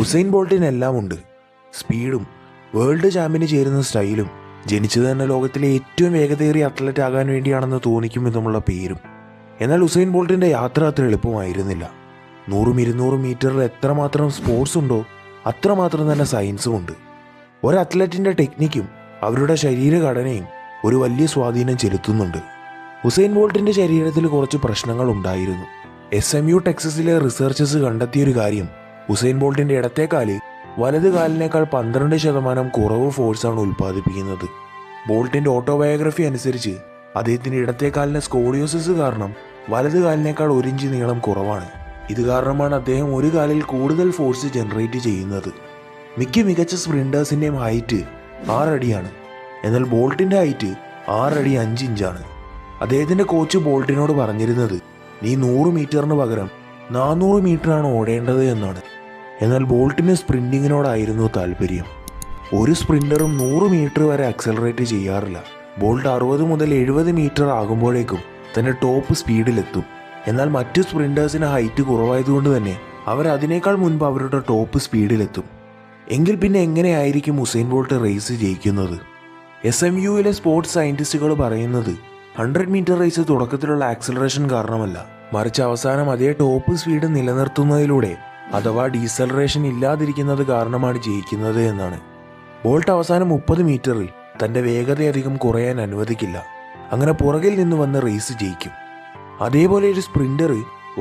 Usain ബോൾട്ടിനെല്ലാം ഉണ്ട്. സ്പീഡും world champion ചേരുന്ന സ്റ്റൈലും ജനിച്ചത് തന്നെ ലോകത്തിലെ ഏറ്റവും വേഗതയേറിയ അത്ലറ്റ് ആകാൻ വേണ്ടിയാണെന്ന് തോന്നിക്കും വിധമുള്ള പേരും. എന്നാൽ ഉസൈൻ ബോൾട്ടിൻ്റെ യാത്ര അത്ര എളുപ്പമായിരുന്നില്ല. 100-200 മീറ്ററിൽ എത്രമാത്രം സ്പോർട്സ് ഉണ്ടോ അത്രമാത്രം തന്നെ സയൻസും ഉണ്ട്. ഒരു അത്ലറ്റിൻ്റെ ടെക്നിക്കും അവരുടെ ശരീരഘടനയും ഒരു വലിയ സ്വാധീനം ചെലുത്തുന്നുണ്ട്. ഉസൈൻ ബോൾട്ടിൻ്റെ ശരീരത്തിൽ കുറച്ച് പ്രശ്നങ്ങൾ ഉണ്ടായിരുന്നു. SMU ടെക്സസിലെ റിസർച്ചേഴ്സ് കണ്ടെത്തിയൊരു കാര്യം, ഉസൈൻ ബോൾട്ടിൻ്റെ ഇടത്തെ കാല് വലത് കാലിനേക്കാൾ 12% കുറവ് ഫോഴ്സാണ് ഉൽപ്പാദിപ്പിക്കുന്നത്. ബോൾട്ടിൻ്റെ ഓട്ടോബയോഗ്രഫി അനുസരിച്ച് അദ്ദേഹത്തിൻ്റെ ഇടത്തെ കാലിന് സ്കോളിയോസിസ് കാരണം വലത് കാലിനേക്കാൾ 1 ഇഞ്ച് നീളം കുറവാണ്. ഇത് കാരണമാണ് അദ്ദേഹം ഒരു കാലിൽ കൂടുതൽ ഫോഴ്സ് ജനറേറ്റ് ചെയ്യുന്നത്. മികച്ച സ്പ്രിൻറ്റേഴ്സിൻ്റെയും ഹൈറ്റ് 6 അടിയാണ്. എന്നാൽ ബോൾട്ടിൻ്റെ ഹൈറ്റ് 6 അടി 5 ഇഞ്ചാണ്. അദ്ദേഹത്തിൻ്റെ കോച്ച് ബോൾട്ടിനോട് പറഞ്ഞിരുന്നത്, നീ 100 മീറ്ററിന് പകരം 400 മീറ്ററാണ് ഓടേണ്ടത് എന്നാണ്. എന്നാൽ ബോൾട്ടിന് സ്പ്രിൻറ്റിങ്ങിനോടായിരുന്നു താല്പര്യം. ഒരു സ്പ്രിൻറ്ററും 100 മീറ്റർ വരെ അക്സലറേറ്റ് ചെയ്യാറില്ല. ബോൾട്ട് 60 മുതൽ 70 മീറ്റർ ആകുമ്പോഴേക്കും തൻ്റെ ടോപ്പ് സ്പീഡിലെത്തും. എന്നാൽ മറ്റു സ്പ്രിൻറ്റേഴ്സിന് ഹൈറ്റ് കുറവായതുകൊണ്ട് തന്നെ അവർ അതിനേക്കാൾ മുൻപ് അവരുടെ ടോപ്പ് സ്പീഡിലെത്തും. എങ്കിൽ പിന്നെ എങ്ങനെയായിരിക്കും ഉസൈൻ ബോൾട്ട് റേസ് ജയിക്കുന്നത്? SMUയിലെ സ്പോർട്സ് സയൻറ്റിസ്റ്റുകൾ പറയുന്നത് 100 മീറ്റർ റേസ് തുടക്കത്തിലുള്ള ആക്സലറേഷൻ കാരണമല്ല, മറിച്ച് അവസാനം അതേ ടോപ്പ് സ്പീഡ് നിലനിർത്തുന്നതിലൂടെ അഥവാ ഡീസലറേഷൻ ഇല്ലാതിരിക്കുന്നത് കാരണമാണ് ജയിക്കുന്നത് എന്നാണ്. ബോൾട്ട് അവസാനം 30 മീറ്ററിൽ തൻ്റെ വേഗതയധികം കുറയാൻ അനുവദിക്കില്ല. അങ്ങനെ പുറകിൽ നിന്ന് വന്ന് റേസ് ജയിക്കും. അതേപോലെ ഒരു സ്പ്രിൻറ്റർ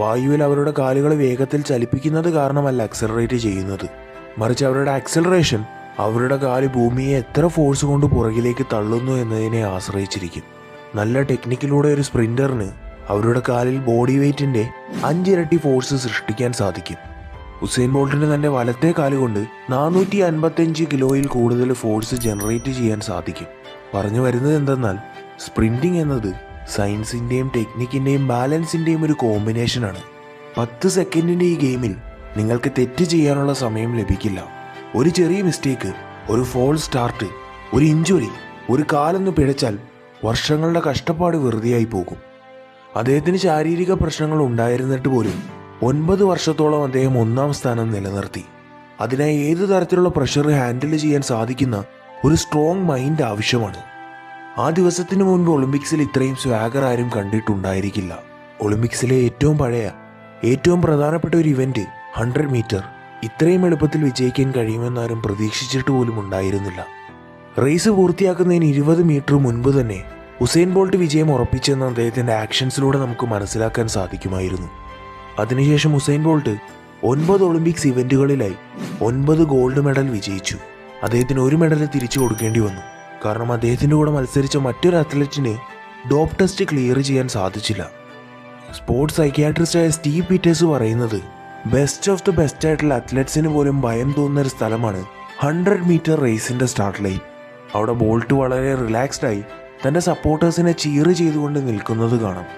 വായുവിൽ അവരുടെ കാലുകൾ വേഗത്തിൽ ചലിപ്പിക്കുന്നത് കാരണമല്ല അക്സലറേറ്റ് ചെയ്യുന്നത്, മറിച്ച് അവരുടെ ആക്സലറേഷൻ അവരുടെ കാല് ഭൂമിയെ എത്ര ഫോഴ്സ് കൊണ്ട് പുറകിലേക്ക് തള്ളുന്നു എന്നതിനെ ആശ്രയിച്ചിരിക്കും. നല്ല ടെക്നിക്കിലൂടെ ഒരു സ്പ്രിൻറ്ററിന് അവരുടെ കാലിൽ ബോഡി വെയ്റ്റിൻ്റെ 5 ഇരട്ടി ഫോഴ്സ് സൃഷ്ടിക്കാൻ സാധിക്കും. ഉസൈൻ ബോൾട്ടിന് തൻ്റെ വലത്തെ കാലുകൊണ്ട് 455 കിലോയിൽ കൂടുതൽ ഫോഴ്സ് ജനറേറ്റ് ചെയ്യാൻ സാധിക്കും. പറഞ്ഞു വരുന്നത് എന്തെന്നാൽ, സ്പ്രിൻറ്റിംഗ് എന്നത് സയൻസിൻ്റെയും ടെക്നിക്കിൻ്റെയും ബാലൻസിൻ്റെയും ഒരു കോമ്പിനേഷനാണ്. 10 സെക്കൻഡിൻ്റെ ഈ ഗെയിമിൽ നിങ്ങൾക്ക് തെറ്റ് ചെയ്യാനുള്ള സമയം ലഭിക്കില്ല. ഒരു ചെറിയ മിസ്റ്റേക്ക്, ഒരു ഫോൾ സ്റ്റാർട്ട്, ഒരു ഇഞ്ചുറി, ഒരു കാലൊന്ന് പിഴച്ചാൽ വർഷങ്ങളുടെ കഷ്ടപ്പാട് വെറുതെയായി പോകും. അദ്ദേഹത്തിന് ശാരീരിക പ്രശ്നങ്ങൾ ഉണ്ടായിരുന്നിട്ട് പോലും 9 വർഷത്തോളം അദ്ദേഹം 1-ാം സ്ഥാനം നിലനിർത്തി. അതിനായി ഏതു തരത്തിലുള്ള പ്രഷർ ഹാൻഡിൽ ചെയ്യാൻ സാധിക്കുന്ന ഒരു സ്ട്രോങ് മൈൻഡ് ആവശ്യമാണ്. ആ ദിവസത്തിന് മുൻപ് ഒളിമ്പിക്സിൽ ഇത്രയും സ്വാഗർ ആരും കണ്ടിട്ടുണ്ടായിരിക്കില്ല. ഒളിമ്പിക്സിലെ ഏറ്റവും പഴയ, ഏറ്റവും പ്രധാനപ്പെട്ട ഒരു ഇവന്റ് 100 മീറ്റർ ഇത്രയും എളുപ്പത്തിൽ വിജയിക്കാൻ കഴിയുമെന്നാരും പ്രതീക്ഷിച്ചിട്ട് പോലും ഉണ്ടായിരുന്നില്ല. റേസ് പൂർത്തിയാക്കുന്നതിന് 20 മീറ്റർ മുൻപ് തന്നെ ഉസൈൻ ബോൾട്ട് വിജയം ഉറപ്പിച്ചെന്ന് അദ്ദേഹത്തിൻ്റെ ആക്ഷൻസിലൂടെ നമുക്ക് മനസ്സിലാക്കാൻ സാധിക്കുമായിരുന്നു. അതിനുശേഷം ഉസൈൻ ബോൾട്ട് 9 ഒളിമ്പിക്സ് ഇവന്റുകളിലായി 9 ഗോൾഡ് മെഡൽ വിജയിച്ചു. അദ്ദേഹത്തിന് 1 മെഡൽ തിരിച്ചു കൊടുക്കേണ്ടി വന്നു. കാരണം അദ്ദേഹത്തിൻ്റെ കൂടെ മത്സരിച്ച മറ്റൊരു അത്ലറ്റിന് ഡോപ്പ് ടെസ്റ്റ് ക്ലിയർ ചെയ്യാൻ സാധിച്ചില്ല. സ്പോർട്സ് സൈക്യാട്രിസ്റ്റായ സ്റ്റീവ് പീറ്റേഴ്സ് പറയുന്നത്, ബെസ്റ്റ് ഓഫ് ദ ബെസ്റ്റ് ആയിട്ടുള്ള അത്ലറ്റ്സിന് പോലും ഭയം തോന്നുന്ന ഒരു സ്ഥലമാണ് 100 മീറ്റർ റേസിൻ്റെ സ്റ്റാർട്ട് ലൈൻ. അവിടെ ബോൾട്ട് വളരെ റിലാക്സ്ഡായി തൻ്റെ സപ്പോർട്ടേഴ്സിനെ ചീർ ചെയ്തുകൊണ്ട് നിൽക്കുന്നത് കാണാം.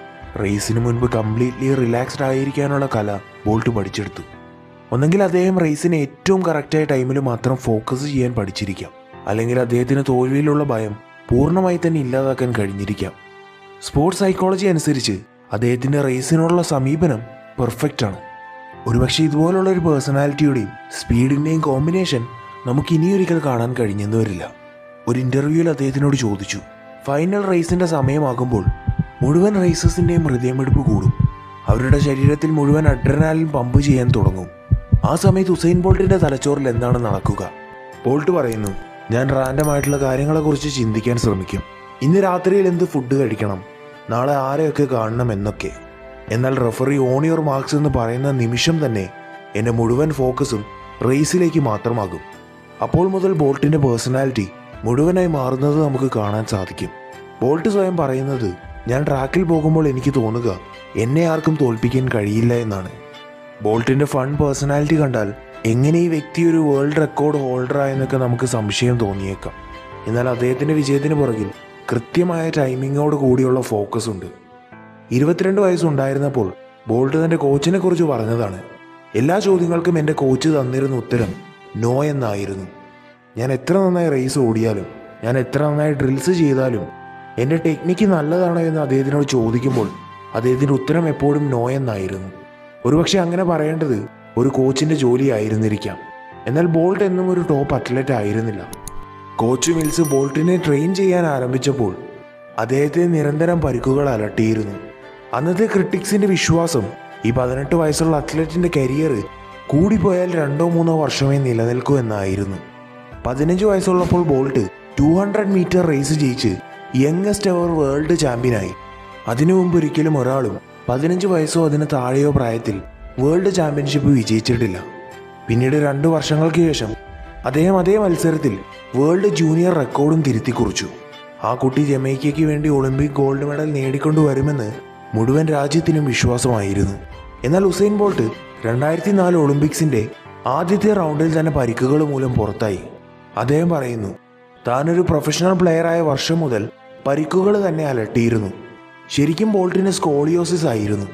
റേസിന് മുൻപ് കംപ്ലീറ്റ്ലി റിലാക്സ്ഡ് ആയിരിക്കാനുള്ള കല ബോൾട്ട് പഠിച്ചെടുത്തു. ഒന്നെങ്കിൽ അദ്ദേഹം റേസിന് ഏറ്റവും കറക്റ്റായ ടൈമിൽ മാത്രം ഫോക്കസ് ചെയ്യാൻ പഠിച്ചിരിക്കാം, അല്ലെങ്കിൽ അദ്ദേഹത്തിന് തോൽവിയിലുള്ള ഭയം പൂർണ്ണമായി തന്നെ ഇല്ലാതാക്കാൻ കഴിഞ്ഞിരിക്കാം. സ്പോർട്സ് സൈക്കോളജി അനുസരിച്ച് അദ്ദേഹത്തിൻ്റെ റേസിനോടുള്ള സമീപനം പെർഫെക്റ്റ് ആണ്. ഒരുപക്ഷെ ഇതുപോലുള്ള ഒരു പേഴ്സണാലിറ്റിയുടെയും സ്പീഡിൻ്റെയും കോമ്പിനേഷൻ നമുക്ക് ഇനിയൊരിക്കൽ കാണാൻ കഴിഞ്ഞെന്ന് വരില്ല. ഒരു ഇൻ്റർവ്യൂവിൽ അദ്ദേഹത്തിനോട് ചോദിച്ചു, ഫൈനൽ റേസിൻ്റെ സമയമാകുമ്പോൾ മുഴുവൻ റേസേഴ്സിൻ്റെയും ഹൃദയമിടിപ്പ് കൂടും, അവരുടെ ശരീരത്തിൽ മുഴുവൻ അഡ്രിനാലിൻ പമ്പ് ചെയ്യാൻ തുടങ്ങും. ആ സമയത്ത് ഉസൈൻ ബോൾട്ടിൻ്റെ തലച്ചോറിൽ എന്താണ് നടക്കുക? ബോൾട്ട് പറയുന്നു, ഞാൻ റാൻഡമായിട്ടുള്ള കാര്യങ്ങളെക്കുറിച്ച് ചിന്തിക്കാൻ ശ്രമിക്കും. ഇന്ന് രാത്രിയിൽ എന്ത് ഫുഡ് കഴിക്കണം, നാളെ ആരെയൊക്കെ കാണണം എന്നൊക്കെ. എന്നാൽ റഫറി ഓൺ യുവർ മാർക്സ് എന്ന് പറയുന്ന നിമിഷം തന്നെ എൻ്റെ മുഴുവൻ ഫോക്കസും റേസിലേക്ക് മാത്രമാകും. അപ്പോൾ മുതൽ ബോൾട്ടിൻ്റെ പേഴ്സണാലിറ്റി മുഴുവനായി മാറുന്നത് നമുക്ക് കാണാൻ സാധിക്കും. ബോൾട്ട് സ്വയം പറയുന്നത്, ഞാൻ ട്രാക്കിൽ പോകുമ്പോൾ എനിക്ക് തോന്നുക എന്നെ ആർക്കും തോൽപ്പിക്കാൻ കഴിയില്ല എന്നാണ്. ബോൾട്ടിൻ്റെ ഫൺ പേഴ്സണാലിറ്റി കണ്ടാൽ എങ്ങനെ ഈ വ്യക്തി ഒരു വേൾഡ് റെക്കോർഡ് ഹോൾഡറായെന്നൊക്കെ നമുക്ക് സംശയം തോന്നിയേക്കാം. എന്നാൽ അദ്ദേഹത്തിൻ്റെ വിജയത്തിന് പുറകിൽ കൃത്യമായ ടൈമിങ്ങോട് കൂടിയുള്ള ഫോക്കസ് ഉണ്ട്. 22 വയസ്സുണ്ടായിരുന്നപ്പോൾ ബോൾട്ട് തൻ്റെ കോച്ചിനെ കുറിച്ച് പറഞ്ഞതാണ്, എല്ലാ ചോദ്യങ്ങൾക്കും എൻ്റെ കോച്ച് തന്നിരുന്ന ഉത്തരം നോ എന്നായിരുന്നു. ഞാൻ എത്ര നന്നായി റേസ് ഓടിയാലും, ഞാൻ എത്ര നന്നായി ഡ്രിൽസ് ചെയ്താലും എൻ്റെ ടെക്നിക്ക് നല്ലതാണോ എന്ന് അദ്ദേഹത്തിനോട് ചോദിക്കുമ്പോൾ അദ്ദേഹത്തിൻ്റെ ഉത്തരം എപ്പോഴും നോ എന്നായിരുന്നു. ഒരുപക്ഷെ അങ്ങനെ പറയേണ്ടത് ഒരു കോച്ചിൻ്റെ ജോലിയായിരുന്നിരിക്കാം. എന്നാൽ ബോൾട്ട് എന്നും ഒരു ടോപ്പ് അത്ലറ്റ് ആയിരുന്നില്ല. കോച്ച് മിൽസ് ബോൾട്ടിനെ ട്രെയിൻ ചെയ്യാൻ ആരംഭിച്ചപ്പോൾ അദ്ദേഹത്തെ നിരന്തരം പരിക്കുകൾ അലട്ടിയിരുന്നു. അന്നത്തെ ക്രിട്ടിക്സിന്റെ വിശ്വാസം ഈ 18 വയസ്സുള്ള അത്ലറ്റിന്റെ കരിയർ കൂടിപ്പോയാൽ 2-3 വർഷമേ നിലനിൽക്കൂ എന്നായിരുന്നു. 15 വയസ്സുള്ളപ്പോൾ ബോൾട്ട് 200 മീറ്റർ റേസ് ജയിച്ച് യങ്ങസ്റ്റ് എവർ വേൾഡ് ചാമ്പ്യനായി. അതിനു മുമ്പ് ഒരിക്കലും ഒരാളും 15 വയസ്സോ അതിന് താഴെയോ പ്രായത്തിൽ വേൾഡ് ചാമ്പ്യൻഷിപ്പ് വിജയിച്ചിട്ടില്ല. പിന്നീട് 2 വർഷങ്ങൾക്ക് ശേഷം അദ്ദേഹം അതേ മത്സരത്തിൽ വേൾഡ് ജൂനിയർ റെക്കോർഡും തിരുത്തി കുറിച്ചു. ആ കുട്ടി ജമൈക്കയ്ക്ക് വേണ്ടി ഒളിമ്പിക് ഗോൾഡ് മെഡൽ നേടിക്കൊണ്ടുവരുമെന്ന് മുഴുവൻ രാജ്യത്തിനും വിശ്വാസമായിരുന്നു. എന്നാൽ ഉസൈൻ ബോൾട്ട് 2004 ഒളിമ്പിക്സിന്റെ ആദ്യത്തെ റൗണ്ടിൽ തന്നെ പരിക്കുകൾ മൂലം പുറത്തായി. അദ്ദേഹം പറയുന്നു, താനൊരു പ്രൊഫഷണൽ പ്ലെയറായ വർഷം മുതൽ പരിക്കുകൾ തന്നെ അലട്ടിയിരുന്നു. ശരിക്കും ബോൾട്ടിന് സ്കോളിയോസിസ് ആയിരുന്നു.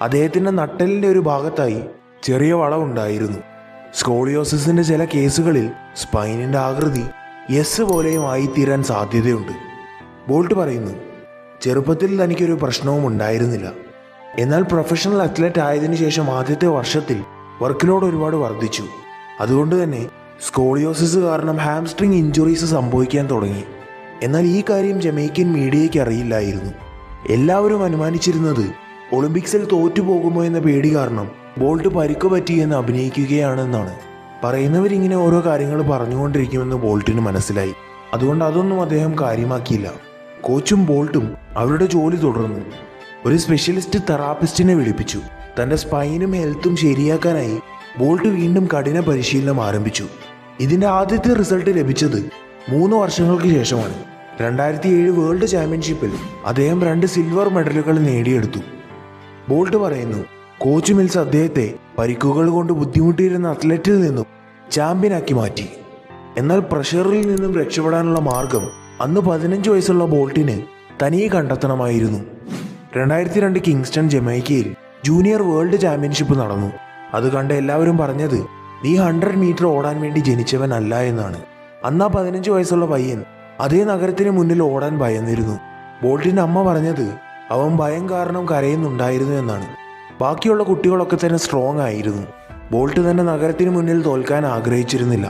അദ്ദേഹത്തിൻ്റെ നട്ടെല്ലിൻ്റെ ഒരു ഭാഗത്തായി ചെറിയ വളവുണ്ടായിരുന്നു. സ്കോളിയോസിസിൻ്റെ ചില കേസുകളിൽ സ്പൈനിൻ്റെ ആകൃതി എസ് പോലെയും ആയിത്തീരാൻ സാധ്യതയുണ്ട്. ബോൾട്ട് പറയുന്നു, ചെറുപ്പത്തിൽ തനിക്കൊരു പ്രശ്നവും ഉണ്ടായിരുന്നില്ല. എന്നാൽ പ്രൊഫഷണൽ അത്ലറ്റ് ആയതിനു ശേഷം ആദ്യത്തെ വർഷത്തിൽ വർക്ക് ലോഡ് ഒരുപാട് വർദ്ധിച്ചു. അതുകൊണ്ട് തന്നെ സ്കോളിയോസിസ് കാരണം ഹാംസ്ട്രിങ് ഇഞ്ചുറീസ് സംഭവിക്കാൻ തുടങ്ങി. എന്നാൽ ഈ കാര്യം ജമൈക്കൻ മീഡിയയ്ക്ക് അറിയില്ലായിരുന്നു. എല്ലാവരും അനുമാനിച്ചിരുന്നത് ഒളിമ്പിക്സിൽ തോറ്റുപോകുമോ എന്ന പേടി കാരണം ബോൾട്ട് പരിക്കു പറ്റിയെന്ന് അഭിനയിക്കുകയാണെന്നാണ്. പറയുന്നവരിങ്ങനെ ഓരോ കാര്യങ്ങൾ പറഞ്ഞുകൊണ്ടിരിക്കുമെന്ന് ബോൾട്ടിന് മനസ്സിലായി. അതുകൊണ്ട് അതൊന്നും അദ്ദേഹം കാര്യമാക്കിയില്ല. കോച്ചും ബോൾട്ടും അവരുടെ ജോലി തുടർന്നു. ഒരു സ്പെഷ്യലിസ്റ്റ് തെറാപ്പിസ്റ്റിനെ വിളിപ്പിച്ചു. തൻ്റെ സ്പൈനും ഹെൽത്തും ശരിയാക്കാനായി ബോൾട്ട് വീണ്ടും കഠിന പരിശീലനം ആരംഭിച്ചു. ഇതിൻ്റെ ആദ്യത്തെ റിസൾട്ട് ലഭിച്ചത് 3 വർഷങ്ങൾക്ക് ശേഷമാണ്. 2007 വേൾഡ് ചാമ്പ്യൻഷിപ്പിൽ അദ്ദേഹം 2 സിൽവർ മെഡലുകൾ നേടിയെടുത്തു. ബോൾട്ട് പറയുന്നു, കോച്ച് മിൽസ് അദ്ദേഹത്തെ പരിക്കുകൾ കൊണ്ട് ബുദ്ധിമുട്ടിയിരുന്ന അത്ലറ്റിൽ നിന്നും ചാമ്പ്യനാക്കി മാറ്റി. എന്നാൽ പ്രഷറിൽ നിന്നും രക്ഷപ്പെടാനുള്ള മാർഗം അന്ന് 15 വയസ്സുള്ള ബോൾട്ടിന് തനിയെ കണ്ടെത്തണമായിരുന്നു. 2002 കിങ്സ്റ്റൺ ജമൈക്കയിൽ ജൂനിയർ വേൾഡ് ചാമ്പ്യൻഷിപ്പ് നടന്നു. അത് കണ്ട് എല്ലാവരും പറഞ്ഞത്, നീ 100 മീറ്റർ ഓടാൻ വേണ്ടി ജനിച്ചവനല്ല എന്നാണ്. അന്ന് ആ 15 വയസ്സുള്ള പയ്യൻ അതേ നഗരത്തിന് മുന്നിൽ ഓടാൻ ഭയന്നിരുന്നു. ബോൾട്ടിൻ്റെ അമ്മ പറഞ്ഞത് അവൻ ഭയം കാരണം കരയുന്നുണ്ടായിരുന്നു എന്നാണ്. ബാക്കിയുള്ള കുട്ടികളൊക്കെ തന്നെ സ്ട്രോങ് ആയിരുന്നു. ബോൾട്ട് തന്നെ നഗരത്തിന് മുന്നിൽ തോൽക്കാൻ ആഗ്രഹിച്ചിരുന്നില്ല.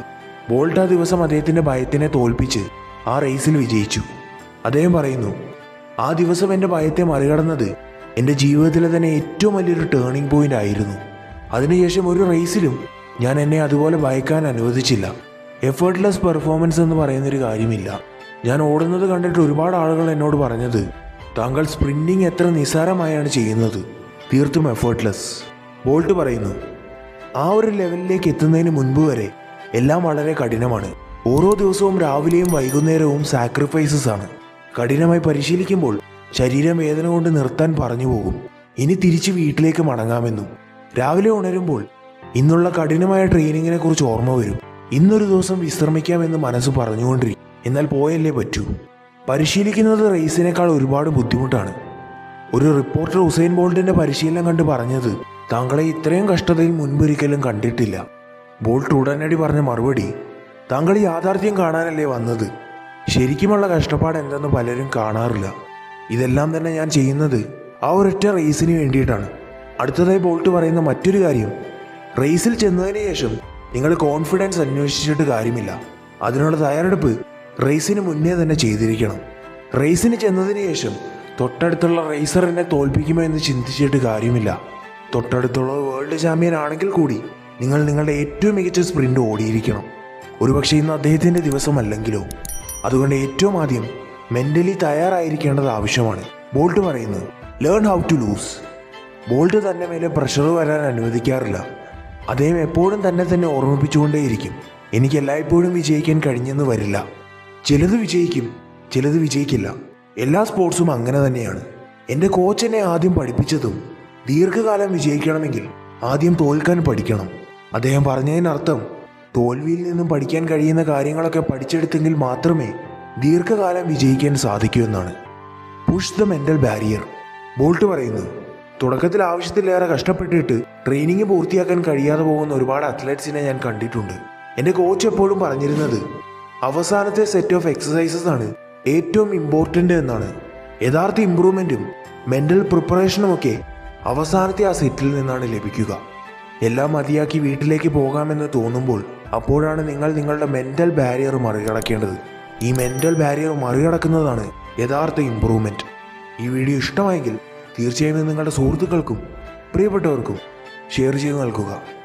ബോൾട്ട് ആ ദിവസം അദ്ദേഹത്തിൻ്റെ ഭയത്തിനെ തോൽപ്പിച്ച് ആ റേസിൽ വിജയിച്ചു. അദ്ദേഹം പറയുന്നു, ആ ദിവസം എൻ്റെ ഭയത്തെ മറികടന്നത് എൻ്റെ ജീവിതത്തിലെ തന്നെ ഏറ്റവും വലിയൊരു ടേണിംഗ് പോയിന്റ് ആയിരുന്നു. അതിനുശേഷം ഒരു റേസിലും ഞാൻ എന്നെ അതുപോലെ ഭയക്കാൻ അനുവദിച്ചില്ല. എഫേർട്ട്ലെസ് പെർഫോമൻസ് എന്ന് പറയുന്നൊരു കാര്യമില്ല. ഞാൻ ഓടുന്നത് കണ്ടിട്ട് ഒരുപാട് ആളുകൾ എന്നോട് പറഞ്ഞത്, താങ്കൾ സ്പ്രിൻറ്റിങ് എത്ര നിസ്സാരമായാണ് ചെയ്യുന്നത്, തീർത്തും എഫേർട്ട്ലെസ്. ബോൾട്ട് പറയുന്നു, ആ ഒരു ലെവലിലേക്ക് എത്തുന്നതിന് മുൻപ് വരെ എല്ലാം വളരെ കഠിനമാണ്. ഓരോ ദിവസവും രാവിലെയും വൈകുന്നേരവും സാക്രിഫൈസസ് ആണ്. കഠിനമായി പരിശീലിക്കുമ്പോൾ ശരീരം വേദന കൊണ്ട് നിർത്താൻ പറഞ്ഞു പോകും. ഇനി തിരിച്ച് വീട്ടിലേക്ക് മടങ്ങാമെന്നും. രാവിലെ ഉണരുമ്പോൾ ഇന്നുള്ള കഠിനമായ ട്രെയിനിങ്ങിനെ കുറിച്ച് ഓർമ്മ വരും. ഇന്നൊരു ദിവസം വിശ്രമിക്കാമെന്ന് മനസ്സ് പറഞ്ഞുകൊണ്ടിരിക്കും. എന്നാൽ പോയല്ലേ പറ്റൂ. പരിശീലിക്കുന്നത് റേസിനേക്കാൾ ഒരുപാട് ബുദ്ധിമുട്ടാണ്. ഒരു റിപ്പോർട്ടർ ഉസൈൻ ബോൾട്ടിന്റെ പരിശീലനം കണ്ട് പറഞ്ഞത്, താങ്കളെ ഇത്രയും കഷ്ടതയിൽ മുൻപൊരിക്കലും കണ്ടിട്ടില്ല. ബോൾട്ട് ഉടനടി പറഞ്ഞ മറുപടി, താങ്കൾ യാഥാർത്ഥ്യം കാണാനല്ലേ വന്നത്. ശരിക്കുമുള്ള കഷ്ടപ്പാട് എന്തെന്ന് പലരും കാണാറില്ല. ഇതെല്ലാം തന്നെ ഞാൻ ചെയ്യുന്നത് ആ ഒരൊറ്റ റേസിന് വേണ്ടിയിട്ടാണ്. അടുത്തതായി ബോൾട്ട് പറയുന്ന മറ്റൊരു കാര്യം, റേസിൽ ചെന്നതിന് ശേഷം നിങ്ങൾ കോൺഫിഡൻസ് അന്വേഷിച്ചിട്ട് കാര്യമില്ല. അതിനുള്ള തയ്യാറെടുപ്പ് റേസിന് മുന്നേ തന്നെ ചെയ്തിരിക്കണം. റേസിന് ചെന്നതിന് ശേഷം തൊട്ടടുത്തുള്ള റേസർ എന്നെ തോൽപ്പിക്കുമോ എന്ന് ചിന്തിച്ചിട്ട് കാര്യമില്ല. തൊട്ടടുത്തുള്ള വേൾഡ് ചാമ്പ്യൻ ആണെങ്കിൽ കൂടി നിങ്ങൾ നിങ്ങളുടെ ഏറ്റവും മികച്ച സ്പ്രിന്റ് ഓടിയിരിക്കണം. ഒരുപക്ഷെ ഇന്ന് അദ്ദേഹത്തിൻ്റെ ദിവസമല്ലെങ്കിലോ. അതുകൊണ്ട് ഏറ്റവും ആദ്യം മെൻ്റലി തയ്യാറായിരിക്കേണ്ടത് ആവശ്യമാണ്. ബോൾട്ട് പറയുന്നു, learn how to lose. Bolt തന്നെ മേലെ പ്രഷർ വരാൻ അനുവദിക്കാറില്ല. അദ്ദേഹം എപ്പോഴും തന്നെ ഓർമ്മിപ്പിച്ചുകൊണ്ടേയിരിക്കും, എനിക്ക് എല്ലായ്പ്പോഴും വിജയിക്കാൻ കഴിഞ്ഞെന്ന് വരില്ല. ചിലത് വിജയിക്കും, ചിലത് വിജയിക്കില്ല. എല്ലാ സ്പോർട്സും അങ്ങനെ തന്നെയാണ്. എൻ്റെ കോച്ച് എന്നെ ആദ്യം പഠിപ്പിച്ചതും ദീർഘകാലം വിജയിക്കണമെങ്കിൽ ആദ്യം തോൽക്കാൻ പഠിക്കണം. അദ്ദേഹം പറഞ്ഞതിനർത്ഥം തോൽവിയിൽ നിന്നും പഠിക്കാൻ കഴിയുന്ന കാര്യങ്ങളൊക്കെ പഠിച്ചെടുത്തെങ്കിൽ മാത്രമേ ദീർഘകാലം വിജയിക്കാൻ സാധിക്കൂ എന്നാണ്. Push the mental barrier. Bolt പറയുന്നു, തുടക്കത്തിൽ ആവശ്യത്തിലേറെ കഷ്ടപ്പെട്ടിട്ട് ട്രെയിനിങ് പൂർത്തിയാക്കാൻ കഴിയാതെ പോകുന്ന ഒരുപാട് അത്ലറ്റ്സിനെ ഞാൻ കണ്ടിട്ടുണ്ട്. എൻ്റെ കോച്ച് എപ്പോഴും പറഞ്ഞിരുന്നത് അവസാനത്തെ സെറ്റ് ഓഫ് എക്സസൈസസ് ആണ് ഏറ്റവും ഇമ്പോർട്ടൻ്റ് എന്നാണ്. യഥാർത്ഥ ഇമ്പ്രൂവ്മെൻറ്റും മെൻ്റൽ പ്രിപ്പറേഷനും ഒക്കെ അവസാനത്തെ ആ സെറ്റിൽ നിന്നാണ് ലഭിക്കുക. എല്ലാം മതിയാക്കി വീട്ടിലേക്ക് പോകാമെന്ന് തോന്നുമ്പോൾ അപ്പോഴാണ് നിങ്ങൾ നിങ്ങളുടെ മെൻ്റൽ ബാരിയർ മറികടക്കേണ്ടത്. ഈ മെൻ്റൽ ബാരിയർ മറികടക്കുന്നതാണ് യഥാർത്ഥ ഇമ്പ്രൂവ്മെൻറ്റ്. ഈ വീഡിയോ ഇഷ്ടമായെങ്കിൽ തീർച്ചയായും നിങ്ങളുടെ സുഹൃത്തുക്കൾക്കും പ്രിയപ്പെട്ടവർക്കും ഷെയർ ചെയ്ത് നൽകുക.